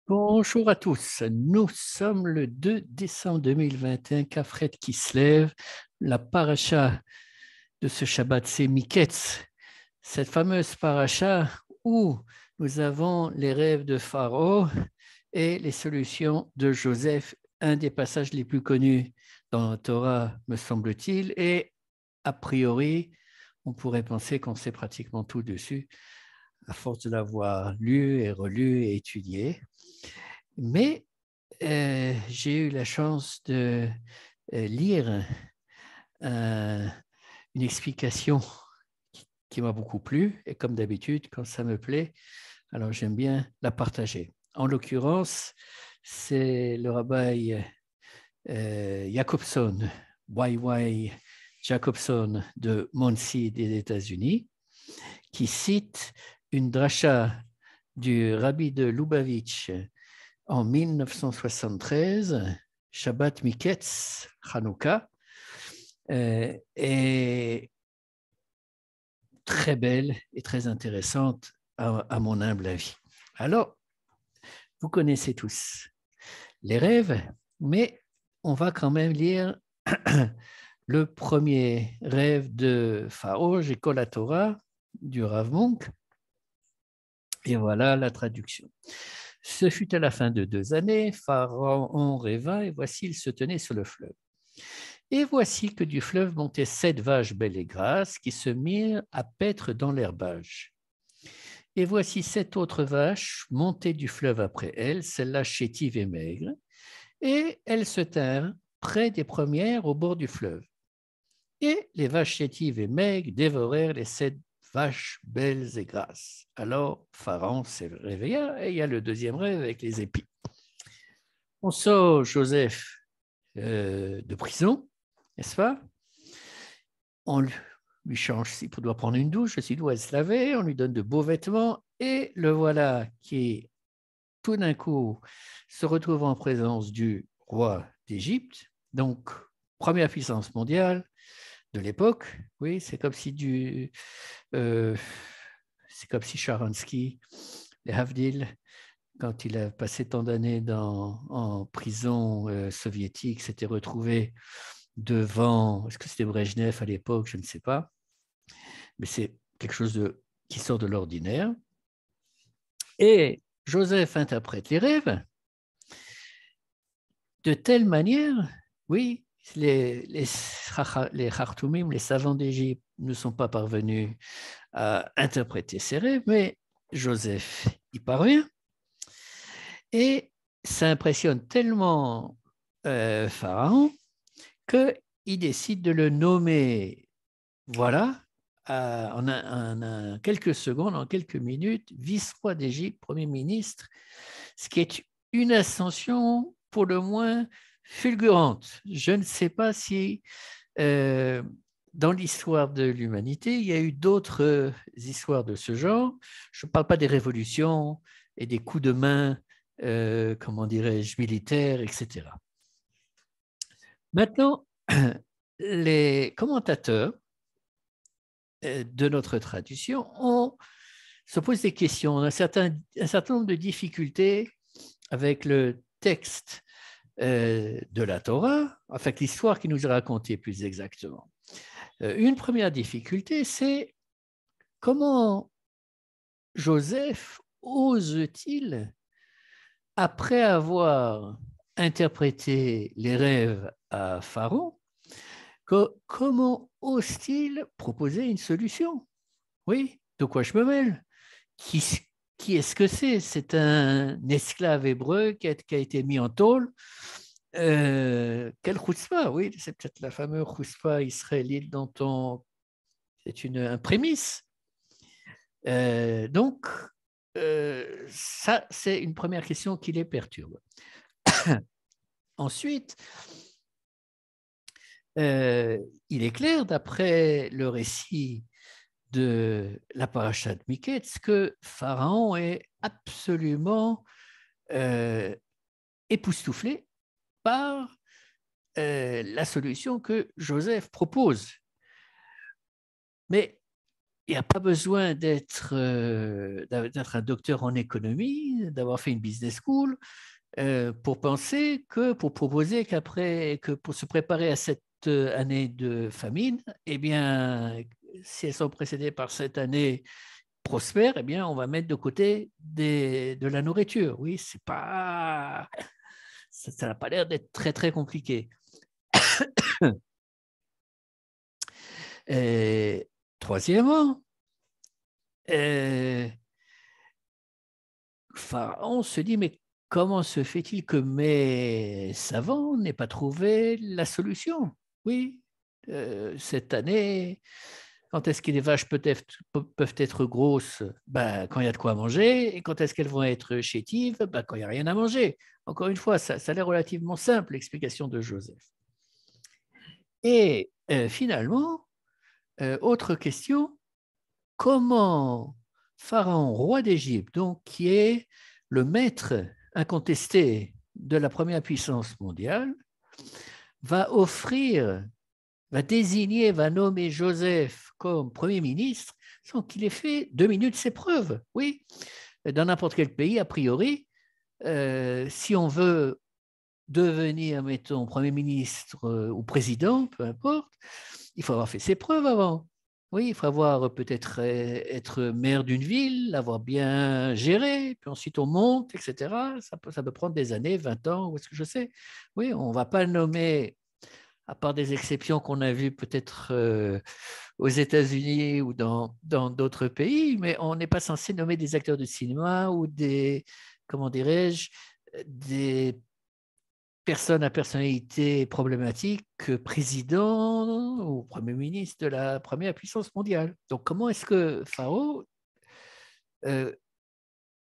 Bonjour à tous, nous sommes le 2 décembre 2021, Kafret qui se lève. La paracha de ce Shabbat, c'est Miketz, cette fameuse paracha où nous avons les rêves de Pharaon et les solutions de Joseph, un des passages les plus connus dans la Torah, me semble-t-il, et a priori, on pourrait penser qu'on sait pratiquement tout dessus, à force de l'avoir lu et relu et étudié. Mais j'ai eu la chance de lire une explication qui m'a beaucoup plu. Et comme d'habitude, quand ça me plaît, alors j'aime bien la partager. En l'occurrence, c'est le rabbin Jacobson, Y.Y. Jacobson de Monsey des États-Unis, qui cite une dracha du rabbi de Lubavitch en 1973, Shabbat Miketz, Hanouka, est très belle et très intéressante à mon humble avis. Alors, vous connaissez tous les rêves, mais on va quand même lire le premier rêve de Pharaon, Kol HaTorah, du Rav Munk. Et voilà la traduction. Ce fut à la fin de 2 années, Pharaon rêva, et voici, il se tenait sur le fleuve. Et voici que du fleuve montaient 7 vaches belles et grasses qui se mirent à paître dans l'herbage. Et voici 7 autres vaches montées du fleuve après elles, celles-là chétives et maigres, et elles se tinrent près des premières au bord du fleuve. Et les vaches chétives et maigres dévorèrent les 7 vaches belles et grasses. Alors Pharaon se réveilla et il y a le deuxième rêve avec les épis. On sort Joseph de prison, n'est-ce pas? On lui change, s'il doit prendre une douche, s'il doit se laver, on lui donne de beaux vêtements et le voilà qui, tout d'un coup, se retrouve en présence du roi d'Égypte, donc première puissance mondiale de l'époque. Oui, c'est comme si Sharansky, les Havdil, quand il a passé tant d'années en prison soviétique, s'était retrouvé devant, est-ce que c'était Brejnev à l'époque, je ne sais pas, mais c'est quelque chose qui sort de l'ordinaire. Et Joseph interprète les rêves de telle manière, oui, les Khartoumim, les savants d'Égypte, ne sont pas parvenus à interpréter ces rêves, mais Joseph y parvient. Et ça impressionne tellement Pharaon qu'il décide de le nommer, voilà, en quelques secondes, en quelques minutes, vice-roi d'Égypte, Premier ministre, ce qui est une ascension pour le moins fulgurante. Je ne sais pas si dans l'histoire de l'humanité, il y a eu d'autres histoires de ce genre. Je ne parle pas des révolutions et des coups de main, comment dirais-je, militaires, etc. Maintenant, les commentateurs de notre tradition se posent des questions, un certain nombre de difficultés avec le texte de la Torah, avec l'histoire qui nous est racontée plus exactement. Une première difficulté, c'est comment Joseph ose-t-il, après avoir interprété les rêves à Pharaon, comment ose-t-il proposer une solution? Oui, de quoi je me mêle? Qui, qui est-ce que c'est? C'est un esclave hébreu qui a été mis en tôle. Quelle chutzpah? Oui, c'est peut-être la fameuse chutzpah israélite dont c'est un prémisse. Donc, ça, c'est une première question qui les perturbe. Ensuite, il est clair, d'après le récit de la paracha de Miketz, que Pharaon est absolument époustouflé par la solution que Joseph propose. Mais il n'y a pas besoin d'être un docteur en économie, d'avoir fait une business school pour penser que, pour proposer qu'après, que pour se préparer à cette année de famine, eh bien, si elles sont précédées par cette année prospère, eh bien, on va mettre de côté de la nourriture. Oui, c'est pas, ça n'a pas l'air d'être très, très compliqué. Et, troisièmement, Pharaon se dit, mais comment se fait-il que mes savants n'aient pas trouvé la solution? Oui, cette année, quand est-ce que les vaches peuvent être grosses? Ben, quand il y a de quoi manger. Et quand est-ce qu'elles vont être chétives? Ben, quand il n'y a rien à manger. Encore une fois, ça a l'air relativement simple, l'explication de Joseph. Et finalement, autre question, comment Pharaon, roi d'Égypte, donc qui est le maître incontesté de la première puissance mondiale, va désigner, va nommer Joseph comme Premier ministre sans qu'il ait fait 2 minutes ses preuves. Oui, dans n'importe quel pays, a priori, si on veut devenir, mettons, Premier ministre ou président, peu importe, il faut avoir fait ses preuves avant. Oui, il faut avoir peut-être être maire d'une ville, l'avoir bien géré, puis ensuite on monte, etc. Ça peut prendre des années, 20 ans, ou est-ce que je sais. Oui, on ne va pas nommer, à part des exceptions qu'on a vues peut-être aux États-Unis ou dans d'autres pays, mais on n'est pas censé nommer des acteurs de cinéma ou des, comment dirais-je, des personnes à personnalité problématique, président ou premier ministre de la première puissance mondiale. Donc, comment est-ce que Pharaon euh,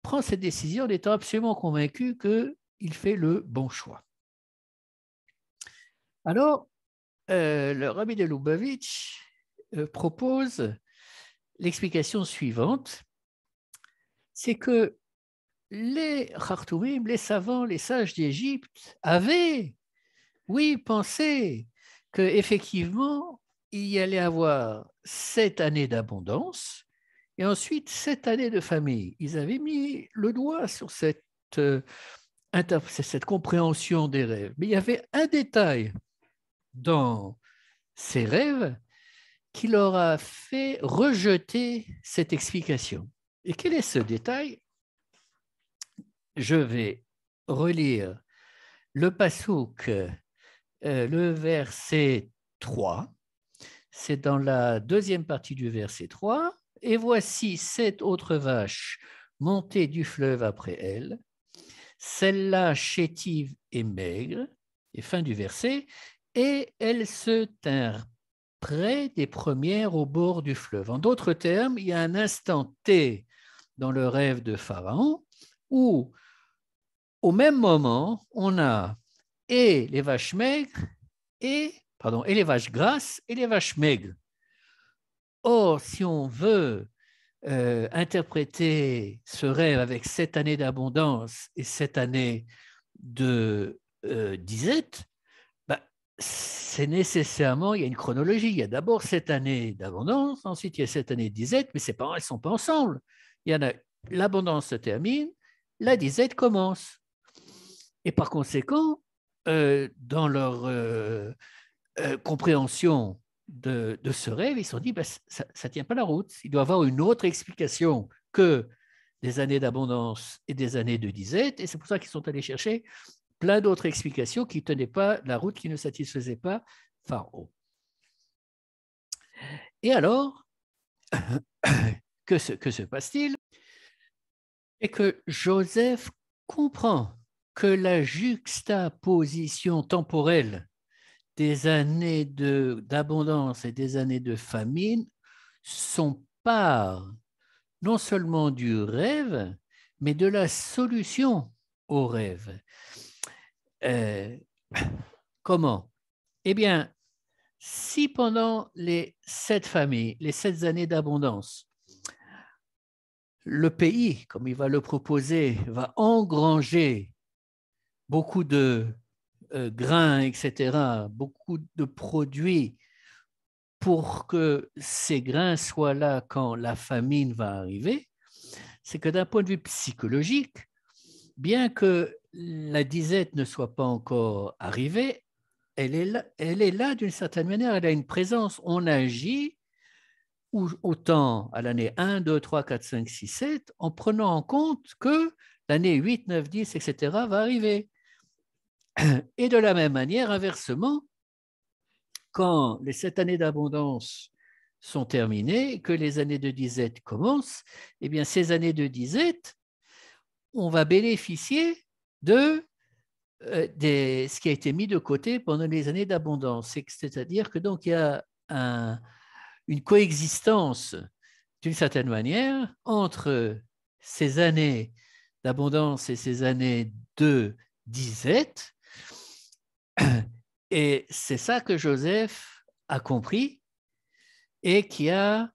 prend cette décision en étant absolument convaincu qu'il fait le bon choix? Alors, le rabbi de Lubavitch propose l'explication suivante, c'est que les Khartoumim, les savants, les sages d'Égypte avaient, oui, pensé qu'effectivement, il y allait avoir 7 années d'abondance et ensuite 7 années de famille. Ils avaient mis le doigt sur euh, cette compréhension des rêves. Mais il y avait un détail dans ces rêves qui leur a fait rejeter cette explication. Et quel est ce détail? Je vais relire le passouk, le verset 3. C'est dans la deuxième partie du verset 3. Et voici 7 autres vaches montées du fleuve après elle, celle-là chétive et maigre, et fin du verset, et elles se tinrent près des premières au bord du fleuve. En d'autres termes, il y a un instant T dans le rêve de Pharaon où, au même moment, on a et les vaches maigres et les vaches grasses et les vaches maigres. Or, si on veut interpréter ce rêve avec 7 années d'abondance et 7 années de disette, bah, c'est nécessairement, il y a une chronologie. Il y a d'abord 7 années d'abondance, ensuite il y a 7 années de disette, mais elles ne sont pas ensemble. Il y en a, l'abondance se termine, la disette commence. Et par conséquent, dans leur compréhension de ce rêve, ils se sont dit, bah, ça ne tient pas la route. Il doit y avoir une autre explication que des années d'abondance et des années de disette. Et c'est pour ça qu'ils sont allés chercher plein d'autres explications qui ne tenaient pas la route, qui ne satisfaisaient pas Pharaon. Et alors, que se passe-t-il? Et que Joseph comprend que la juxtaposition temporelle des années d'abondance et des années de famine sont part non seulement du rêve, mais de la solution au rêve. Euh, comment? Eh bien, si pendant les 7 familles, les 7 années d'abondance, le pays, comme il va le proposer, va engranger beaucoup de grains, etc., beaucoup de produits pour que ces grains soient là quand la famine va arriver, c'est que d'un point de vue psychologique, bien que la disette ne soit pas encore arrivée, elle est là d'une certaine manière, elle a une présence. On agit autant à l'année 1, 2, 3, 4, 5, 6, 7, en prenant en compte que l'année 8, 9, 10, etc. va arriver. Et de la même manière, inversement, quand les 7 années d'abondance sont terminées et que les années de disette commencent, eh bien, ces années de disette, on va bénéficier de ce qui a été mis de côté pendant les années d'abondance. C'est-à-dire que donc il y a une coexistence d'une certaine manière entre ces années d'abondance et ces années de disette. Et c'est ça que Joseph a compris et qui a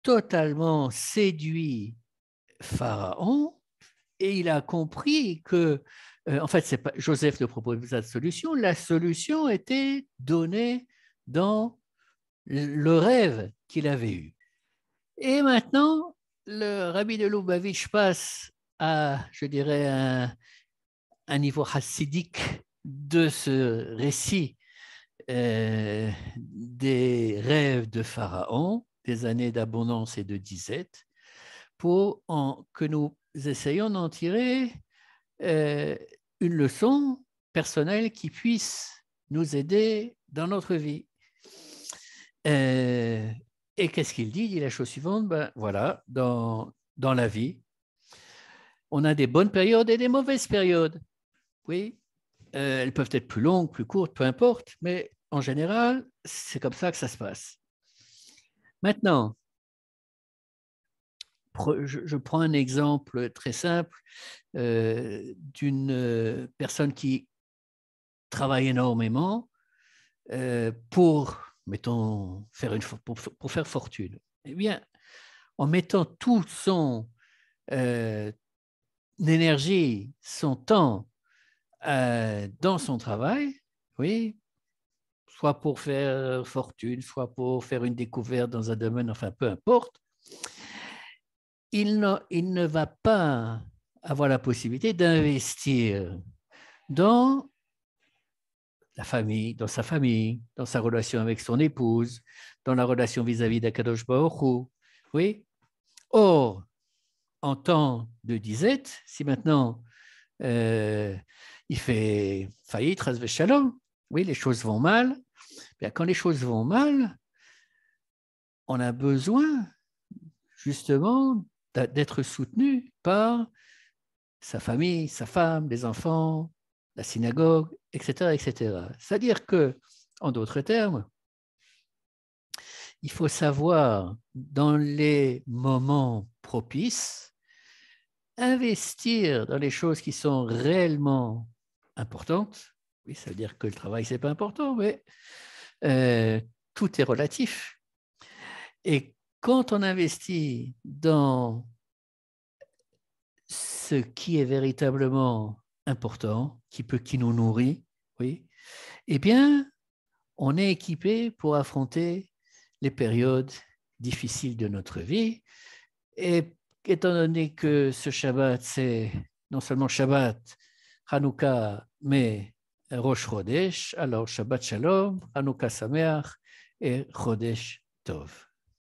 totalement séduit Pharaon. Et il a compris que, en fait, c'est pas, Joseph ne propose pas de solution, la solution était donnée dans le rêve qu'il avait eu. Et maintenant, le Rabbi de Lubavitch passe à, je dirais, un niveau chassidique de ce récit des rêves de Pharaon, des années d'abondance et de disette, pour que nous essayons d'en tirer une leçon personnelle qui puisse nous aider dans notre vie. Et qu'est-ce qu'il dit? Il dit la chose suivante, ben voilà, dans la vie, on a des bonnes périodes et des mauvaises périodes. Oui, elles peuvent être plus longues, plus courtes, peu importe, mais en général, c'est comme ça que ça se passe. Maintenant, je prends un exemple très simple d'une personne qui travaille énormément pour, mettons, pour faire fortune. Eh bien, en mettant toute son énergie, son temps dans son travail, oui, soit pour faire fortune, soit pour faire une découverte dans un domaine, enfin, peu importe, il ne va pas avoir la possibilité d'investir dans la famille, dans sa famille, dans sa relation avec son épouse, dans la relation vis-à-vis d'Akadosh Baruch Hu. Oui. Or, en temps de disette, si maintenant il fait faillite, ras shalom, oui, les choses vont mal. Bien, quand les choses vont mal, on a besoin justement d'être soutenu par sa famille, sa femme, les enfants, la synagogue, etc., etc. C'est-à-dire que, en d'autres termes, il faut savoir, dans les moments propices, investir dans les choses qui sont réellement importantes. Oui, ça veut dire que le travail, ce n'est pas important, mais tout est relatif. Et quand on investit dans ce qui est véritablement important, qui nous nourrit, oui, eh bien, on est équipé pour affronter les périodes difficiles de notre vie. Et étant donné que ce Shabbat, c'est non seulement Shabbat, Hanouka, mais Rosh Chodesh, alors Shabbat Shalom, Hanouka Sameach et Chodesh Tov.